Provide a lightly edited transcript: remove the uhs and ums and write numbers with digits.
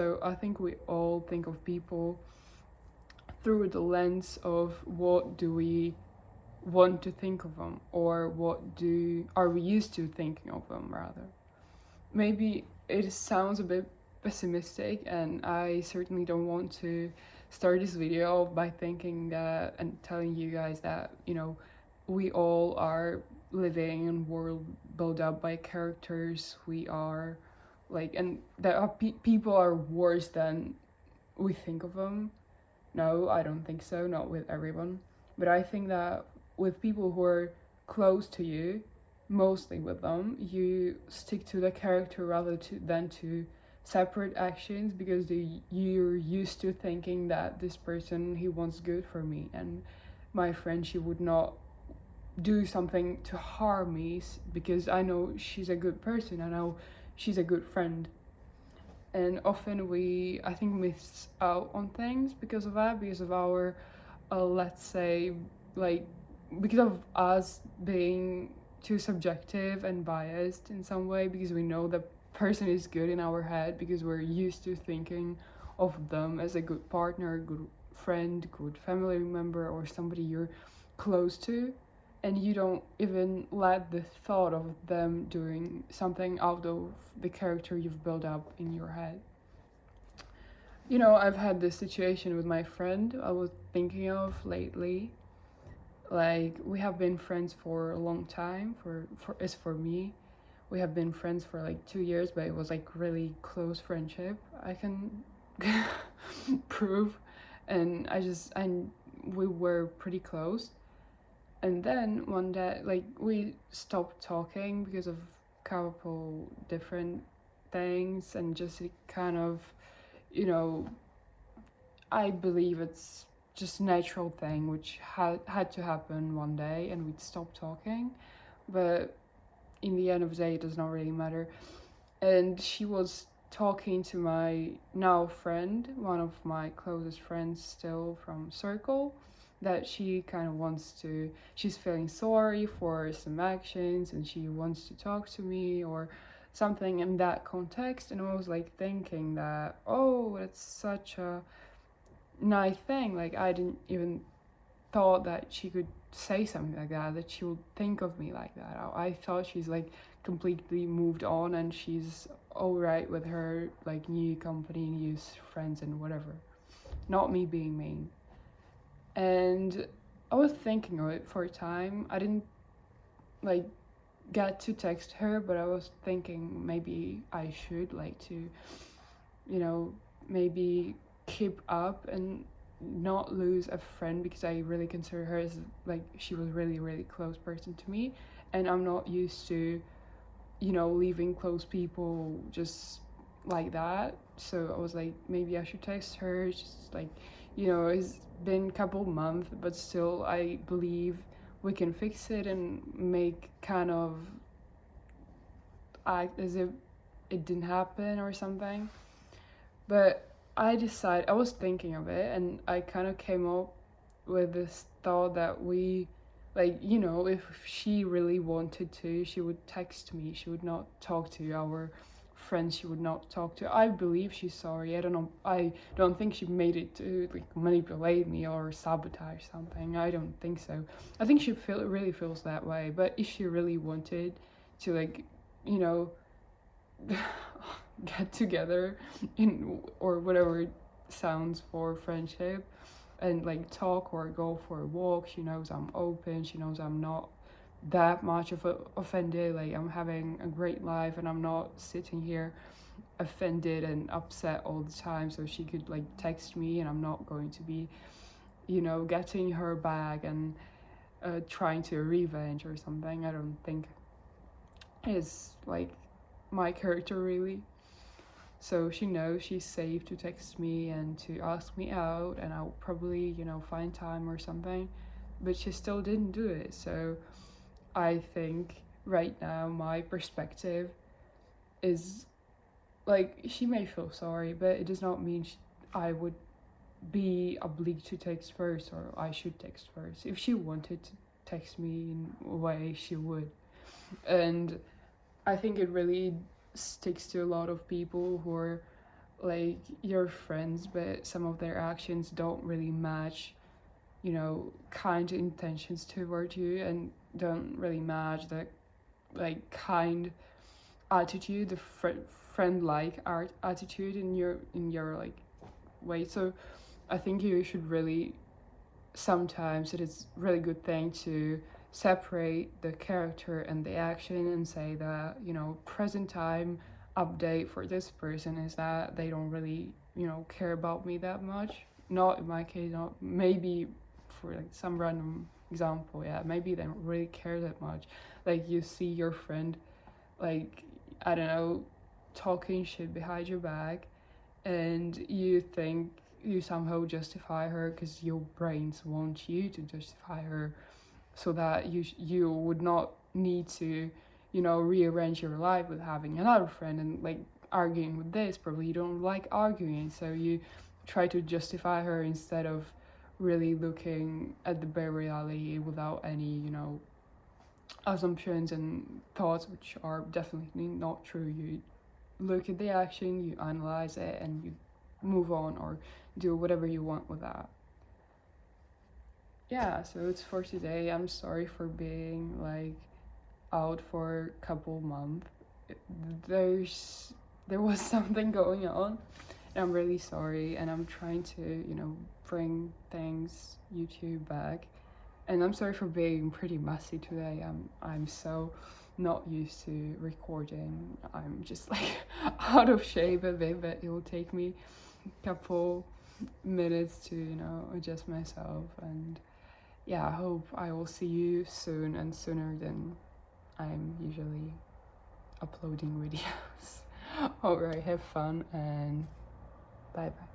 So I think we all think of people through the lens of what do we want to think of them, or what do are we used to thinking of them rather. Maybe it sounds a bit pessimistic, and I certainly don't want to start this video by thinking that and telling you guys that, we all are living in a world built up by characters. We are like, and that people are worse than we think of them. No, I don't think so, not with everyone. But I think that with people who are close to you, mostly with them, you stick to the character rather than to separate actions, because you're used to thinking that this person, he wants good for me, and my friend, she would not do something to harm me because I know she's a good person, I know she's a good friend. And often we, I think, miss out on things because of that, because of our let's say, like, because of us being too subjective and biased in some way, because we know the person is good in our head, because we're used to thinking of them as a good partner, good friend, good family member, or somebody you're close to, and you don't even let the thought of them doing something out of the character you've built up in your head. I've had this situation with my friend I was thinking of lately. Like, we have been friends for a long time, for me. We have been friends for like 2 years, but it was like really close friendship, I can prove. And we were pretty close. And then one day, like, we stopped talking because of a couple different things, and just it kind of, I believe it's just a natural thing which had to happen one day, and we'd stop talking. But in the end of the day, it does not really matter. And she was talking to my now friend, one of my closest friends still from circle, that she kind of she's feeling sorry for some actions, and she wants to talk to me or something in that context. And I was like thinking that, oh, it's such a nice thing. Like, I didn't even thought that she could say something like that she would think of me like that. I thought she's like completely moved on, and she's all right with her like new company, new friends, and whatever. Not me being mean. And I was thinking of it for a time. I didn't like get to text her, but I was thinking maybe I should, like, to, maybe keep up and not lose a friend, because I really consider her as, like, she was really, really close person to me, and I'm not used to, leaving close people just like that. So I was like, maybe I should text her, just like, it's been a couple months, but still I believe we can fix it and make kind of act as if it didn't happen or something. But I was thinking of it, and I kind of came up with this thought that we, like, if she really wanted to, she would text me. She would not talk to our friends. She would not talk to. I believe she's sorry. I don't know. I don't think she made it to like manipulate me or sabotage something. I don't think so. I think she really feels that way. But if she really wanted to, like, get together in, or whatever sounds for friendship, and like talk or go for a walk, she knows I'm open, she knows I'm not that much of offended, like I'm having a great life and I'm not sitting here offended and upset all the time. So she could like text me, and I'm not going to be, getting her back and trying to revenge or something. I don't think is like my character really. So she knows she's safe to text me and to ask me out, and I'll probably, find time or something. But she still didn't do it. So I think right now my perspective is like, she may feel sorry, but it does not mean I would be obliged to text first, or I should text first. If she wanted to text me in a way, she would. And I think it really sticks to a lot of people who are like your friends, but some of their actions don't really match, you know, kind intentions toward you, and don't really match the like kind attitude, the friend like art attitude in your like way. So I think you should really, sometimes it is really good thing to separate the character and the action and say that, you know, present time update for this person is that they don't really, you know, care about me that much. Not in my case, not maybe for like some random example, yeah, maybe they don't really care that much. Like you see your friend, like, I don't know, talking shit behind your back, and you think you somehow justify her because your brains want you to justify her, so that you would not need to, you know, rearrange your life with having another friend and like arguing with this. Probably you don't like arguing, so you try to justify her instead of really looking at the bare reality without any, you know, assumptions and thoughts which are definitely not true. You look at the action, you analyze it, and you move on or do whatever you want with that. Yeah, so it's for today. I'm sorry for being like out for a couple months. There was something going on, and I'm really sorry, and I'm trying to, you know, bring things YouTube back. And I'm sorry for being pretty messy today. I'm so not used to recording. I'm just like out of shape a bit, but it will take me a couple minutes to, you know, adjust myself. And yeah, I hope I will see you soon, and sooner than I'm usually uploading videos. Alright, have fun, and bye bye.